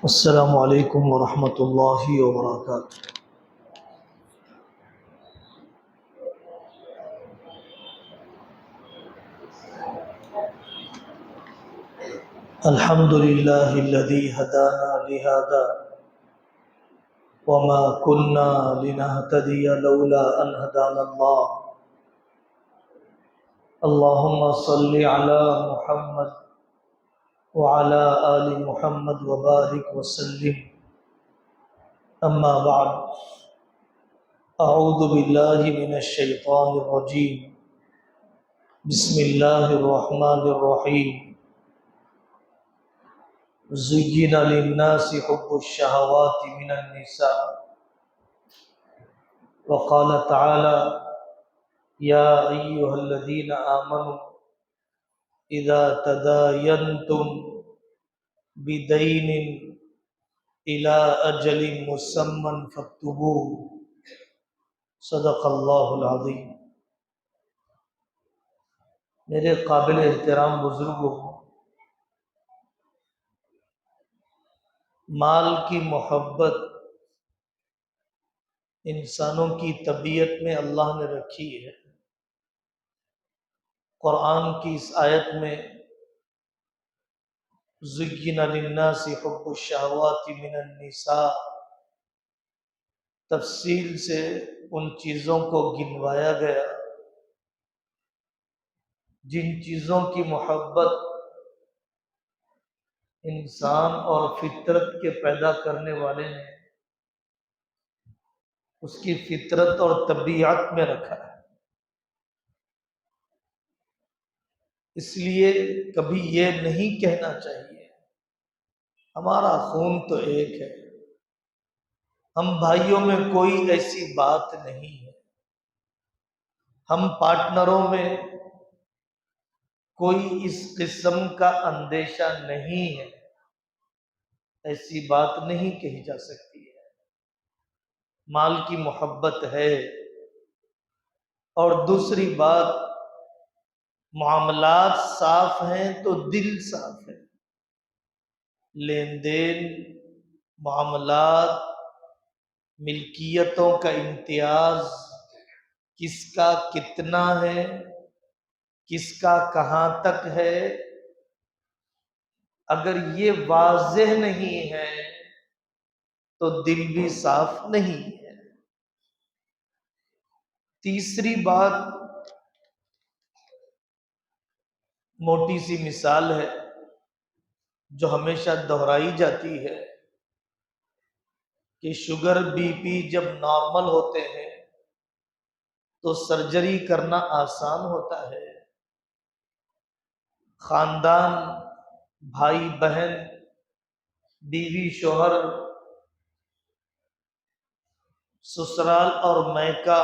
السلام علیکم ورحمۃ اللہ وبرکاتہ۔ الحمد للہ الذی ہدانا لہذا وما كنا لنهتدی لولا ان ہدانا اللہ۔ اللہم صل علی محمد وعلی آل محمد وبارک وسلم۔ اما بعد، اعوذ باللہ من الشیطان الرجیم، بسم اللہ الرحمن الرحیم۔ زین للناس حب الشہوات من النساء، وقال تعالی یا ایہا الذین آمنوا اذا تداینتم بدین الی اجل مسمی فاکتبوہ، صدق اللہ العظیم۔ میرے قابل احترام بزرگوں، مال کی محبت انسانوں کی طبیعت میں اللہ نے رکھی ہے۔ قرآن کی اس آیت میں زین للناس حب الشہوات من النساء، تفصیل سے ان چیزوں کو گنوایا گیا جن چیزوں کی محبت انسان اور فطرت کے پیدا کرنے والے نے اس کی فطرت اور طبیعت میں رکھا ہے۔ اس لیے کبھی یہ نہیں کہنا چاہیے ہمارا خون تو ایک ہے، ہم بھائیوں میں کوئی ایسی بات نہیں ہے، ہم پارٹنروں میں کوئی اس قسم کا اندیشہ نہیں ہے، ایسی بات نہیں کہی جا سکتی ہے۔ مال کی محبت ہے۔ اور دوسری بات، معاملات صاف ہیں تو دل صاف ہے۔ لین دین، معاملات، ملکیتوں کا امتیاز کس کا کتنا ہے، کس کا کہاں تک ہے، اگر یہ واضح نہیں ہے تو دل بھی صاف نہیں ہے۔ تیسری بات، موٹی سی مثال ہے جو ہمیشہ دہرائی جاتی ہے کہ شوگر بی پی جب نارمل ہوتے ہیں تو سرجری کرنا آسان ہوتا ہے۔ خاندان، بھائی بہن، بیوی شوہر، سسرال اور میکہ،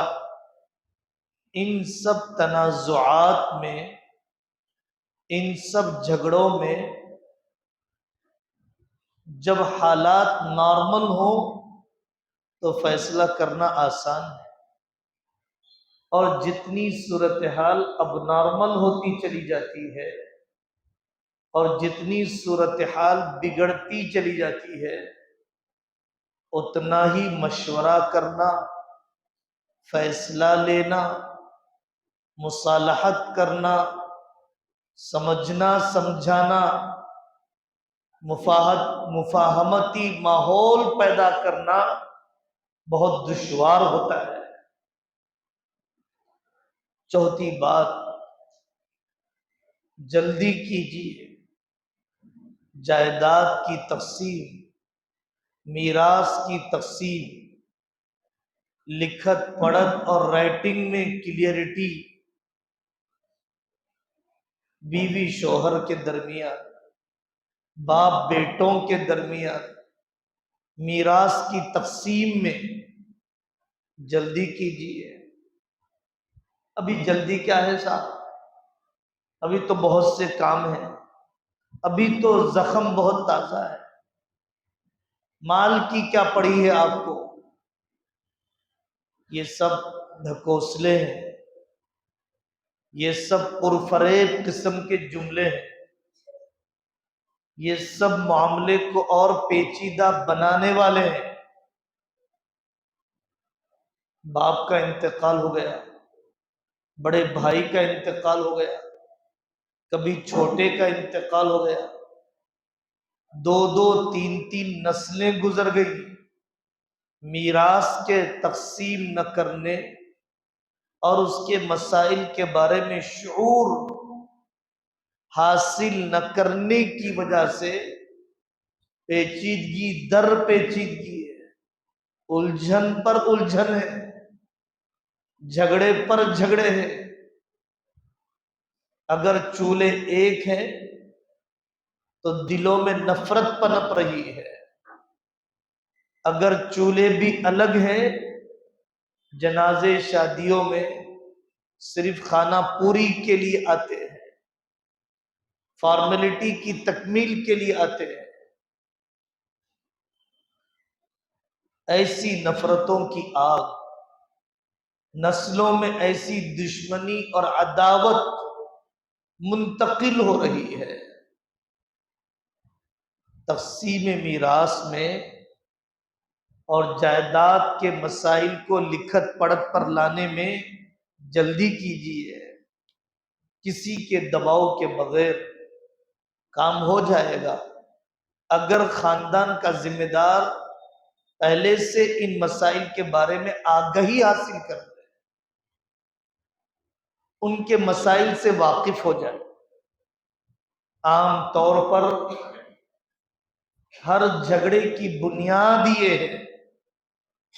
ان سب تنازعات میں، ان سب جھگڑوں میں جب حالات نارمل ہوں تو فیصلہ کرنا آسان ہے، اور جتنی صورتحال اب نارمل ہوتی چلی جاتی ہے اور جتنی صورتحال بگڑتی چلی جاتی ہے، اتنا ہی مشورہ کرنا، فیصلہ لینا، مصالحت کرنا، سمجھنا سمجھانا، مفاہمتی ماحول پیدا کرنا بہت دشوار ہوتا ہے۔ چوتھی بات، جلدی کیجیے، جائیداد کی تقسیم، میراث کی تقسیم، لکھت پڑھت اور رائٹنگ میں کلیئرٹی، بیوی شوہر کے درمیان، باپ بیٹوں کے درمیان، میراث کی تقسیم میں جلدی کیجیے۔ ابھی جلدی کیا ہے صاحب؟ ابھی تو بہت سے کام ہیں، ابھی تو زخم بہت تازہ ہے۔ مال کی کیا پڑی ہے آپ کو؟ یہ سب ڈھکوسلے ہیں، یہ سب پرفریب قسم کے جملے ہیں۔ یہ سب معاملے کو اور پیچیدہ بنانے والے ہیں۔ باپ کا انتقال ہو گیا، بڑے بھائی کا انتقال ہو گیا، کبھی چھوٹے کا انتقال ہو گیا، دو دو تین تین نسلیں گزر گئی، میراث کے تقسیم نہ کرنے اور اس کے مسائل کے بارے میں شعور حاصل نہ کرنے کی وجہ سے پیچیدگی در پیچیدگی ہے، الجھن پر الجھن ہے، جھگڑے پر جھگڑے ہیں۔ اگر چولہے ایک ہیں تو دلوں میں نفرت پنپ رہی ہے، اگر چولہے بھی الگ ہیں، جنازے شادیوں میں صرف خانہ پوری کے لیے آتے ہیں، فارمیلٹی کی تکمیل کے لیے آتے ہیں، ایسی نفرتوں کی آگ، نسلوں میں ایسی دشمنی اور عداوت منتقل ہو رہی ہے۔ تقسیم میراث میں اور جائیداد کے مسائل کو لکھت پڑھت پر لانے میں جلدی کیجیے، کسی کے دباؤ کے بغیر کام ہو جائے گا۔ اگر خاندان کا ذمہ دار پہلے سے ان مسائل کے بارے میں آگہی حاصل کر لے، ان کے مسائل سے واقف ہو جائے، عام طور پر ہر جھگڑے کی بنیاد یہ ہے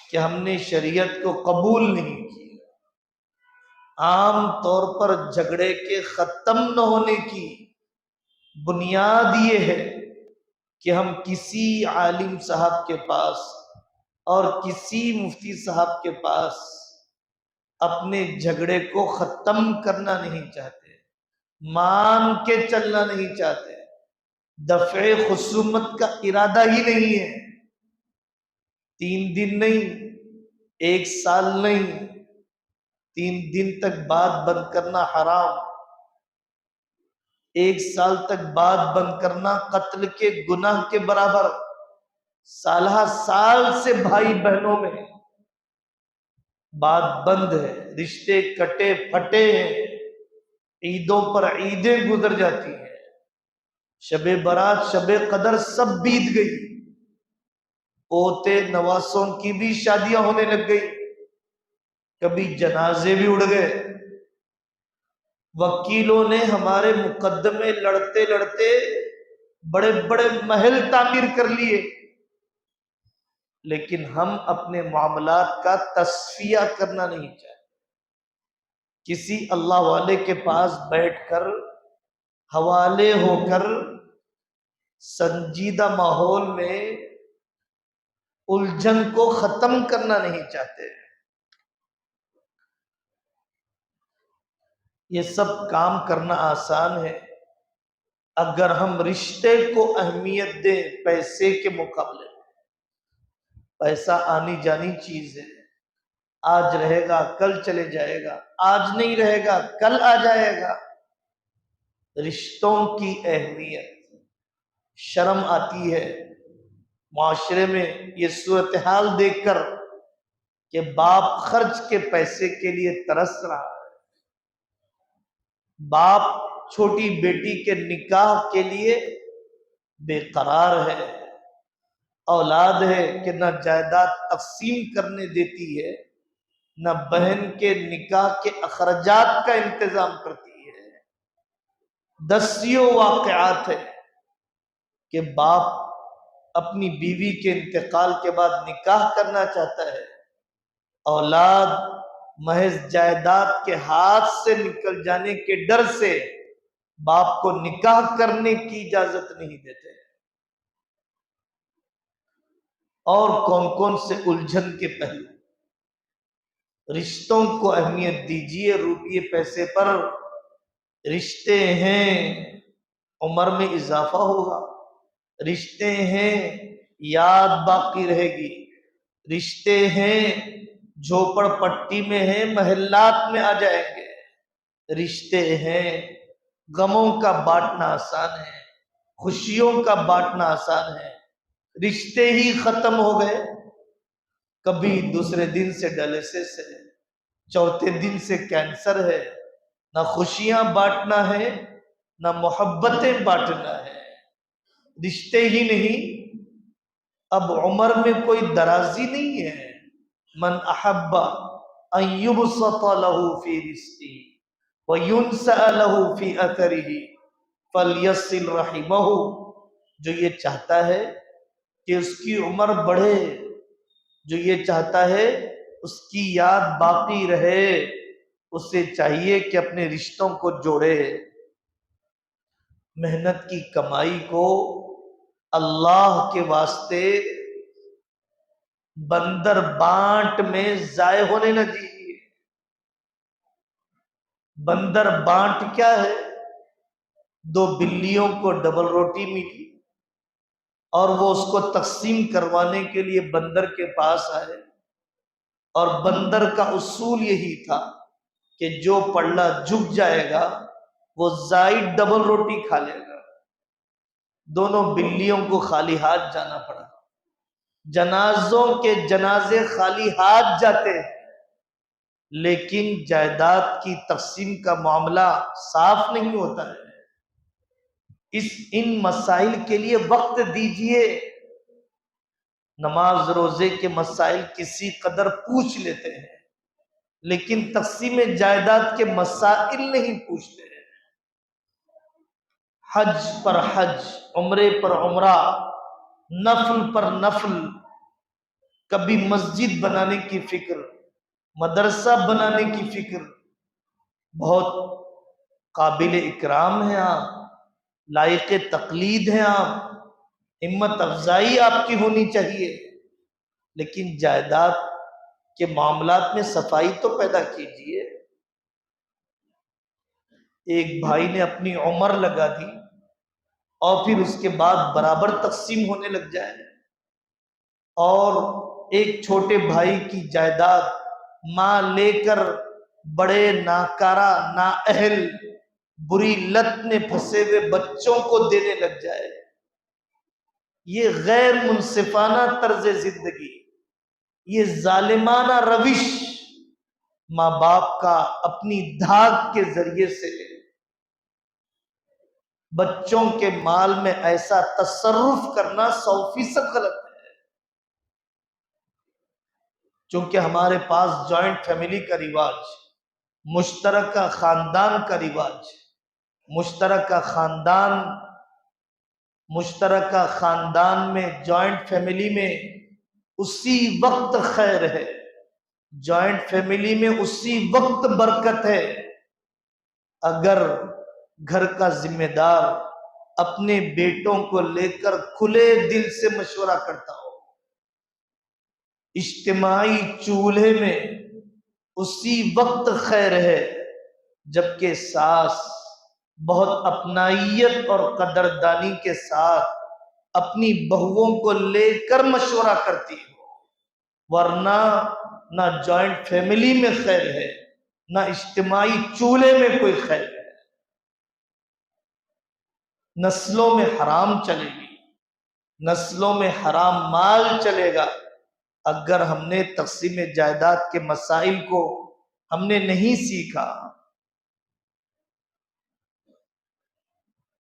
کہ ہم نے شریعت کو قبول نہیں کیا۔ عام طور پر جھگڑے کے ختم نہ ہونے کی بنیاد یہ ہے کہ ہم کسی عالم صاحب کے پاس اور کسی مفتی صاحب کے پاس اپنے جھگڑے کو ختم کرنا نہیں چاہتے، مان کے چلنا نہیں چاہتے، دفع خصومت کا ارادہ ہی نہیں ہے۔ 3 دن نہیں، 1 سال نہیں، 3 دن تک بات بند کرنا حرام، 1 سال تک بات بند کرنا قتل کے گناہ کے برابر۔ سالہ سال سے بھائی بہنوں میں بات بند ہے، رشتے کٹے پھٹے ہیں، عیدوں پر عیدیں گزر جاتی ہیں، شب برات شب قدر سب بیت گئی، پوتے نواسوں کی بھی شادیاں ہونے لگ گئی، کبھی جنازے بھی اڑ گئے، وکیلوں نے ہمارے مقدمے لڑتے لڑتے بڑے بڑے محل تعمیر کر لیے، لیکن ہم اپنے معاملات کا تصفیہ کرنا نہیں چاہتے۔ کسی اللہ والے کے پاس بیٹھ کر حوالے ہو کر سنجیدہ ماحول میں الجھن کو ختم کرنا نہیں چاہتے۔ یہ سب کام کرنا آسان ہے اگر ہم رشتے کو اہمیت دیں پیسے کے مقابلے میں۔ پیسہ آنی جانی چیز ہے، آج رہے گا کل چلے جائے گا، آج نہیں رہے گا کل آ جائے گا۔ رشتوں کی اہمیت، شرم آتی ہے معاشرے میں یہ صورتحال دیکھ کر کہ باپ خرچ کے پیسے کے لیے ترس رہا ہے، باپ چھوٹی بیٹی کے نکاح کے لیے بے قرار ہے، اولاد ہے کہ نہ جائیداد تقسیم کرنے دیتی ہے، نہ بہن کے نکاح کے اخراجات کا انتظام کرتی ہے۔ دسیوں واقعات ہے کہ باپ اپنی بیوی کے انتقال کے بعد نکاح کرنا چاہتا ہے، اولاد محض جائیداد کے ہاتھ سے نکل جانے کے ڈر سے باپ کو نکاح کرنے کی اجازت نہیں دیتے۔ اور کون کون سے الجھن کے پہلو۔ رشتوں کو اہمیت دیجیے، روپیے پیسے پر رشتے ہیں، عمر میں اضافہ ہوگا، رشتے ہیں یاد باقی رہے گی، رشتے ہیں جھوپڑ پٹی میں ہیں محلات میں آ جائیں گے، رشتے ہیں غموں کا بانٹنا آسان ہے، خوشیوں کا بانٹنا آسان ہے، رشتے ہی ختم ہو گئے، کبھی دوسرے دن سے ڈائلسس ہے، چوتھے دن سے کینسر ہے، نہ خوشیاں بانٹنا ہے نہ محبتیں بانٹنا ہے، رشتے ہی نہیں، اب عمر میں کوئی درازی نہیں ہے۔ من احب ان یبسط له فی رزقه وینسأ له فی اثره فلیصل رحمہ، جو یہ چاہتا ہے کہ اس کی عمر بڑھے، جو یہ چاہتا ہے اس کی یاد باقی رہے، اسے چاہیے کہ اپنے رشتوں کو جوڑے، محنت کی کمائی کو اللہ کے واسطے بندر بانٹ میں ضائع ہونے نہ دیجیے۔ بندر بانٹ کیا ہے؟ دو بلیوں کو ڈبل روٹی ملی اور وہ اس کو تقسیم کروانے کے لیے بندر کے پاس آئے، اور بندر کا اصول یہی تھا کہ جو پلڑا جھک جائے گا وہ زائد ڈبل روٹی کھا لے گا۔ دونوں بلیوں کو خالی ہاتھ جانا پڑا۔ جنازوں کے جنازے خالی ہاتھ جاتے ہیں، لیکن جائیداد کی تقسیم کا معاملہ صاف نہیں ہوتا ہے۔ ان مسائل کے لیے وقت دیجئے۔ نماز روزے کے مسائل کسی قدر پوچھ لیتے ہیں، لیکن تقسیم جائیداد کے مسائل نہیں پوچھتے ہیں۔ حج پر حج، عمرے پر عمرہ، نفل پر نفل، کبھی مسجد بنانے کی فکر، مدرسہ بنانے کی فکر، بہت قابل اکرام ہیں آپ، لائق تقلید ہیں آپ، ہمت افزائی آپ کی ہونی چاہیے، لیکن جائیداد کے معاملات میں صفائی تو پیدا کیجیے۔ ایک بھائی نے اپنی عمر لگا دی اور پھر اس کے بعد برابر تقسیم ہونے لگ جائے، اور ایک چھوٹے بھائی کی جائیداد ماں لے کر بڑے ناکارہ نااہل بری لت میں پھنسے ہوئے بچوں کو دینے لگ جائے، یہ غیر منصفانہ طرز زندگی، یہ ظالمانہ روش ماں باپ کا اپنی دھاک کے ذریعے سے بچوں کے مال میں ایسا تصرف کرنا 100% غلط ہے۔ چونکہ ہمارے پاس جوائنٹ فیملی کا رواج، مشترکہ خاندان کا رواج، مشترکہ خاندان میں جوائنٹ فیملی میں اسی وقت خیر ہے، جوائنٹ فیملی میں اسی وقت برکت ہے اگر گھر کا ذمہ دار اپنے بیٹوں کو لے کر کھلے دل سے مشورہ کرتا ہو۔ اجتماعی چولہے میں اسی وقت خیر ہے جبکہ ساس بہت اپنائیت اور قدردانی کے ساتھ اپنی بہوؤں کو لے کر مشورہ کرتی ہو، ورنہ نہ جوائنٹ فیملی میں خیر ہے نہ اجتماعی چولہے میں کوئی خیر ہے۔ نسلوں میں حرام چلے گی، نسلوں میں حرام مال چلے گا اگر ہم نے تقسیم جائیداد کے مسائل کو ہم نے نہیں سیکھا۔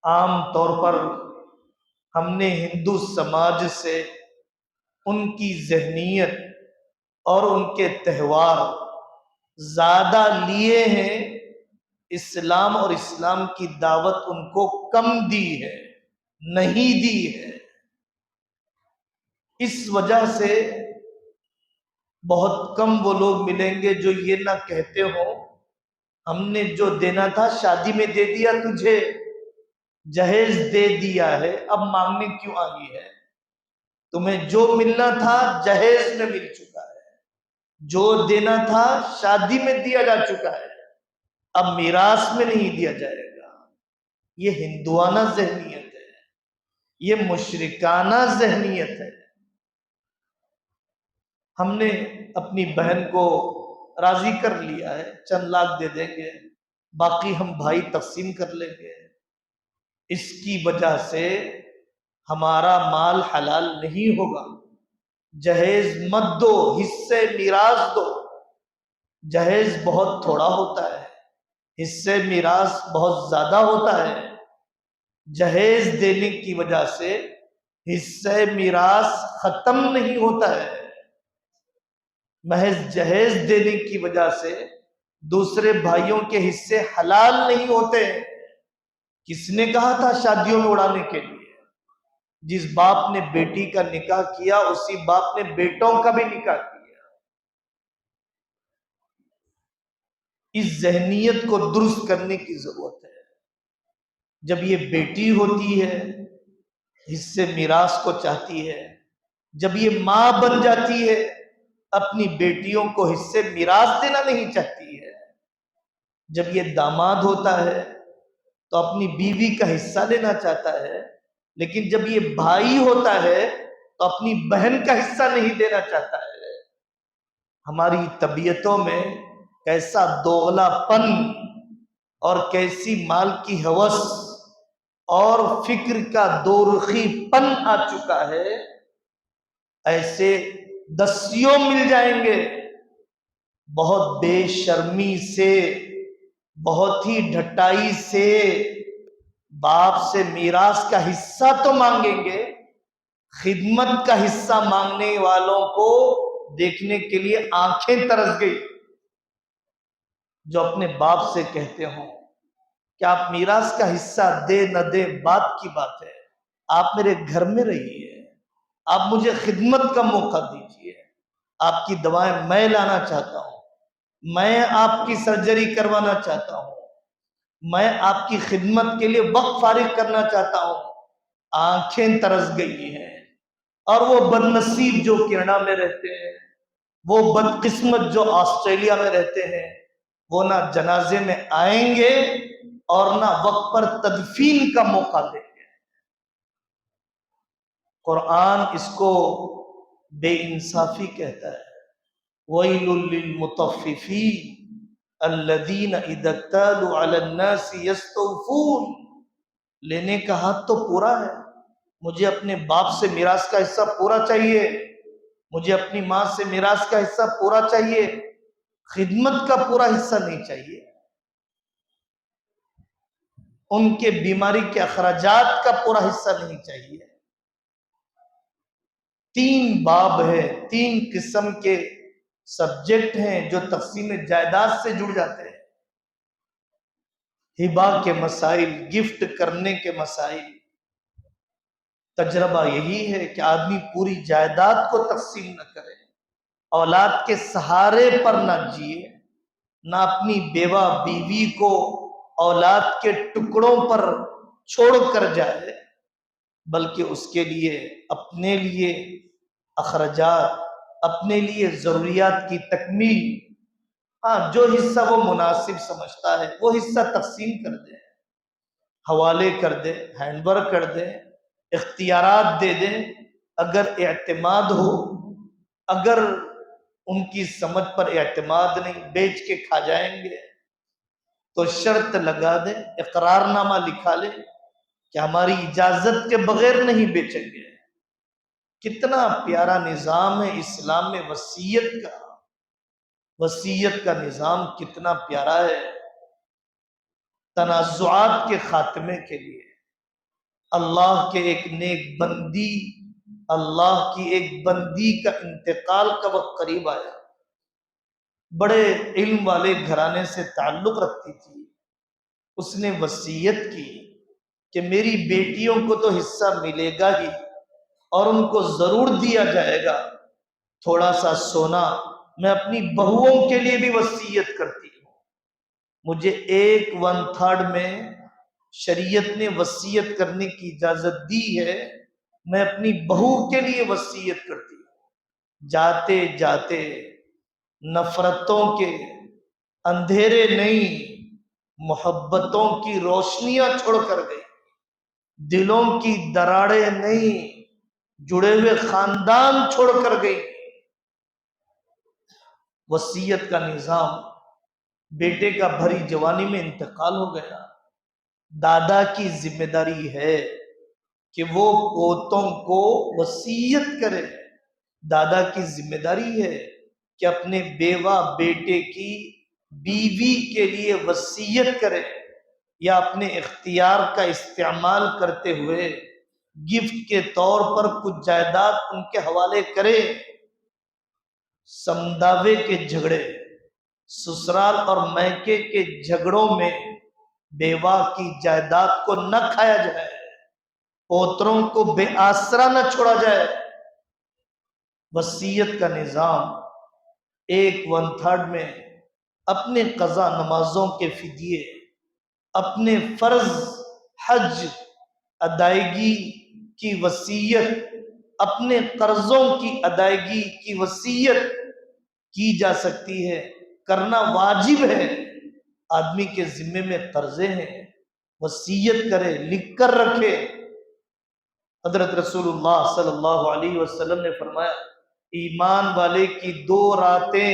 عام طور پر ہم نے ہندو سماج سے ان کی ذہنیت اور ان کے تہوار زیادہ لیے ہیں، اسلام اور اسلام کی دعوت ان کو کم دی ہے، نہیں دی ہے۔ اس وجہ سے بہت کم وہ لوگ ملیں گے جو یہ نہ کہتے ہو ہم نے جو دینا تھا شادی میں دے دیا، تجھے جہیز دے دیا ہے، اب مانگنے کیوں آئی ہے؟ تمہیں جو ملنا تھا جہیز میں مل چکا ہے، جو دینا تھا شادی میں دیا جا چکا ہے، اب میراث میں نہیں دیا جائے گا۔ یہ ہندوانہ ذہنیت ہے، یہ مشرکانہ ذہنیت ہے۔ ہم نے اپنی بہن کو راضی کر لیا ہے، چند لاکھ دے دیں گے، باقی ہم بھائی تقسیم کر لیں گے۔ اس کی وجہ سے ہمارا مال حلال نہیں ہوگا۔ جہیز مت دو، حصے میراث دو۔ جہیز بہت تھوڑا ہوتا ہے، حصے میراث بہت زیادہ ہوتا ہے۔ جہیز دینے کی وجہ سے حصے میراث ختم نہیں ہوتا ہے، محض جہیز دینے کی وجہ سے دوسرے بھائیوں کے حصے حلال نہیں ہوتے۔ کس نے کہا تھا شادیوں میں اڑانے کے لیے؟ جس باپ نے بیٹی کا نکاح کیا اسی باپ نے بیٹوں کا بھی نکاح کیا۔ اس ذہنیت کو درست کرنے کی ضرورت ہے۔ جب یہ بیٹی ہوتی ہے حصے میراث کو چاہتی ہے، جب یہ ماں بن جاتی ہے اپنی بیٹیوں کو حصے میراث دینا نہیں چاہتی ہے، جب یہ داماد ہوتا ہے تو اپنی بیوی کا حصہ لینا چاہتا ہے، لیکن جب یہ بھائی ہوتا ہے تو اپنی بہن کا حصہ نہیں دینا چاہتا ہے۔ ہماری طبیعتوں میں کیسا دوغلا پن اور کیسی مال کی ہوس اور فکر کا دورخی پن آ چکا ہے، ایسے دسیوں مل جائیں گے بہت بے شرمی سے، بہت ہی ڈھٹائی سے باپ سے میراث کا حصہ تو مانگیں گے، خدمت کا حصہ مانگنے والوں کو دیکھنے کے لیے آنکھیں ترس گئی۔ جو اپنے باپ سے کہتے ہوں کہ آپ میراث کا حصہ دے نہ دے بات کی بات ہے، آپ میرے گھر میں رہیے، آپ مجھے خدمت کا موقع دیجیے، آپ کی دوائیں میں لانا چاہتا ہوں، میں آپ کی سرجری کروانا چاہتا ہوں، میں آپ کی خدمت کے لیے وقت فارغ کرنا چاہتا ہوں، آنکھیں ترس گئی ہیں۔ اور وہ بد نصیب جو کینیڈا میں رہتے ہیں، وہ بدقسمت جو آسٹریلیا میں رہتے ہیں، وہ نہ جنازے میں آئیں گے اور نہ وقت پر تدفین کا موقع دیں گے۔ قرآن اس کو بے انصافی کہتا ہے۔ وَيْلٌ لِّلْمُطَفِّفِينَ الَّذِينَ إِذَا اكْتَالُوا عَلَى النَّاسِ يَسْتَوْفُونَ۔ لینے کا حق تو پورا ہے، مجھے اپنے باپ سے میراث کا حصہ پورا چاہیے، مجھے اپنی ماں سے میراث کا حصہ پورا چاہیے، خدمت کا پورا حصہ نہیں چاہیے، ان کے بیماری کے اخراجات کا پورا حصہ نہیں چاہیے۔ تین باب ہے، تین قسم کے سبجیکٹ ہیں جو تقسیم جائیداد سے جڑ جاتے ہیں۔ ہبہ کے مسائل، گفٹ کرنے کے مسائل۔ تجربہ یہی ہے کہ آدمی پوری جائیداد کو تقسیم نہ کرے، اولاد کے سہارے پر نہ جیے، نہ اپنی بیوہ بیوی کو اولاد کے ٹکڑوں پر چھوڑ کر جائے، بلکہ اس کے لیے اپنے لیے اخراجات، اپنے لیے ضروریات کی تکمیل، ہاں جو حصہ وہ مناسب سمجھتا ہے وہ حصہ تقسیم کر دے، حوالے کر دے، ہینڈ ورک کر دے، اختیارات دے دیں۔ اگر اعتماد ہو، اگر ان کی سمجھ پر اعتماد نہیں، بیچ کے کھا جائیں گے تو شرط لگا دیں، اقرار نامہ لکھا لیں کہ ہماری اجازت کے بغیر نہیں بیچیں گے۔ کتنا پیارا نظام ہے اسلام میں وصیت کا، وصیت کا نظام کتنا پیارا ہے۔ تنازعات کے خاتمے کے لیے اللہ کے ایک نیک بندی، اللہ کی ایک بندی کا انتقال کا وقت قریب آیا، بڑے علم والے گھرانے سے تعلق رکھتی تھی، اس نے وصیت کی کہ میری بیٹیوں کو تو حصہ ملے گا ہی اور ان کو ضرور دیا جائے گا، تھوڑا سا سونا میں اپنی بہوؤں کے لیے بھی وصیت کرتی ہوں۔ مجھے 1/3 میں شریعت نے وصیت کرنے کی اجازت دی ہے، میں اپنی بہو کے لیے وصیت کرتی ہوں۔ جاتے جاتے نفرتوں کے اندھیرے نہیں، محبتوں کی روشنیاں چھوڑ کر گئی، دلوں کی دراڑیں نہیں، جڑے ہوئے خاندان چھوڑ کر گئی۔ وصیت کا نظام، بیٹے کا بھری جوانی میں انتقال ہو گیا، دادا کی ذمہ داری ہے کہ وہ پوتوں کو وصیت کرے، دادا کی ذمہ داری ہے کہ اپنے بیوہ بیٹے کی بیوی کے لیے وصیت کرے یا اپنے اختیار کا استعمال کرتے ہوئے گفٹ کے طور پر کچھ جائیداد ان کے حوالے کرے۔ سمداوے کے جھگڑے، سسرال اور میکے کے جھگڑوں میں بیوہ کی جائیداد کو نہ کھایا جائے، پوتروں کو بے آسرا نہ چھوڑا جائے۔ وصیت کا نظام 1/3 میں اپنے قضا نمازوں کے فدیے، اپنے فرض حج ادائیگی کی وصیت، اپنے قرضوں کی ادائیگی کی وصیت کی جا سکتی ہے، کرنا واجب ہے۔ آدمی کے ذمے میں قرضے ہیں، وصیت کرے، لکھ کر رکھے۔ حضرت رسول اللہ صلی اللہ علیہ وسلم نے فرمایا ایمان والے کی 2 راتیں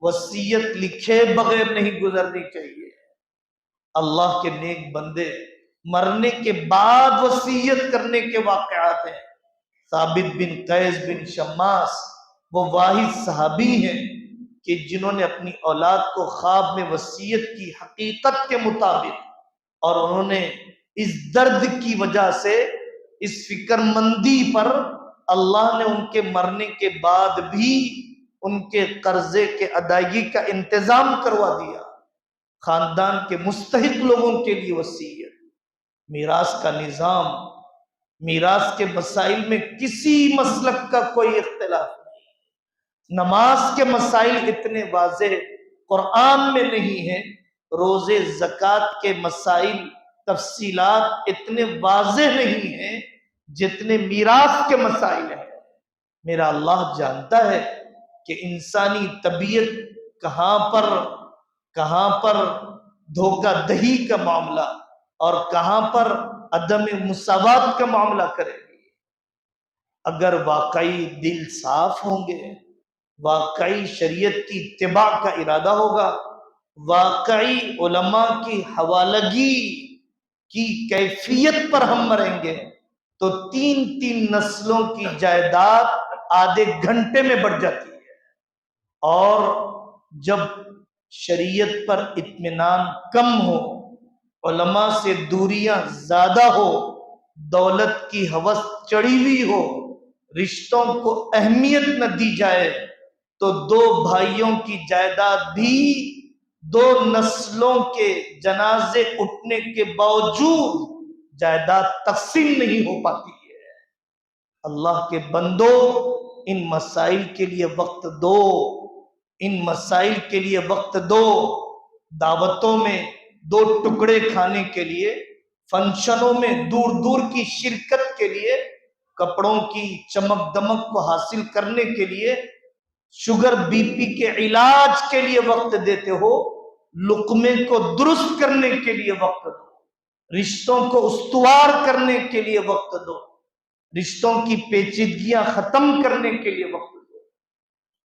وصیت لکھے بغیر نہیں گزرنی چاہیے۔ اللہ کے نیک بندے مرنے کے بعد وصیت کرنے کے واقعات ہیں۔ ثابت بن قیس بن شماس وہ واحد صحابی ہیں کہ جنہوں نے اپنی اولاد کو خواب میں وصیت کی حقیقت کے مطابق، اور انہوں نے اس درد کی وجہ سے، اس فکر مندی پر اللہ نے ان کے مرنے کے بعد بھی ان کے قرضے کے ادائیگی کا انتظام کروا دیا۔ خاندان کے مستحق لوگوں کے لیے وصیت۔ میراث کا نظام، میراث کے مسائل میں کسی مسلک کا کوئی اختلاف نہیں۔ نماز کے مسائل اتنے واضح قرآن میں نہیں ہیں، روزے زکوٰۃ کے مسائل تفصیلات اتنے واضح نہیں ہیں جتنے میراث کے مسائل ہیں۔ میرا اللہ جانتا ہے کہ انسانی طبیعت کہاں پر دھوکہ دہی کا معاملہ اور کہاں پر عدم مساوات کا معاملہ کرے گی۔ اگر واقعی دل صاف ہوں گے، واقعی شریعت کی اتباع کا ارادہ ہوگا، واقعی علماء کی حوالگی کی کیفیت پر ہم مریں گے تو 3 نسلوں کی جائیداد آدھے گھنٹے میں بڑھ جاتی ہے۔ اور جب شریعت پر اطمینان کم ہو، علماء سے دوریاں زیادہ ہو، دولت کی ہوس چڑھی ہوئی ہو، رشتوں کو اہمیت نہ دی جائے، تو 2 بھائیوں کی جائیداد بھی 2 نسلوں کے جنازے اٹھنے کے باوجود جائیداد تقسیم نہیں ہو پاتی ہے۔ اللہ کے بندو، ان مسائل کے لیے وقت دو، ان مسائل کے لیے وقت دو۔ دعوتوں میں 2 ٹکڑے کھانے کے لیے، فنکشنوں میں دور دور کی شرکت کے لیے، کپڑوں کی چمک دمک کو حاصل کرنے کے لیے، شوگر بی پی کے علاج کے لیے وقت دیتے ہو، لقمے کو درست کرنے کے لیے وقت دو، رشتوں کو استوار کرنے کے لیے وقت دو، رشتوں کی پیچیدگیاں ختم کرنے کے لیے وقت دو۔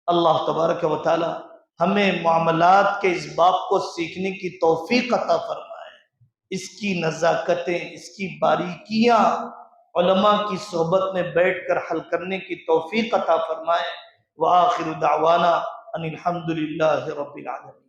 اللہ تبارک و تعالی ہمیں معاملات کے اس باب کو سیکھنے کی توفیق عطا فرمائے، اس کی نزاکتیں، اس کی باریکیاں علماء کی صحبت میں بیٹھ کر حل کرنے کی توفیق عطا فرمائے۔ وآخر دعوانا ان الحمد للہ رب العالمین۔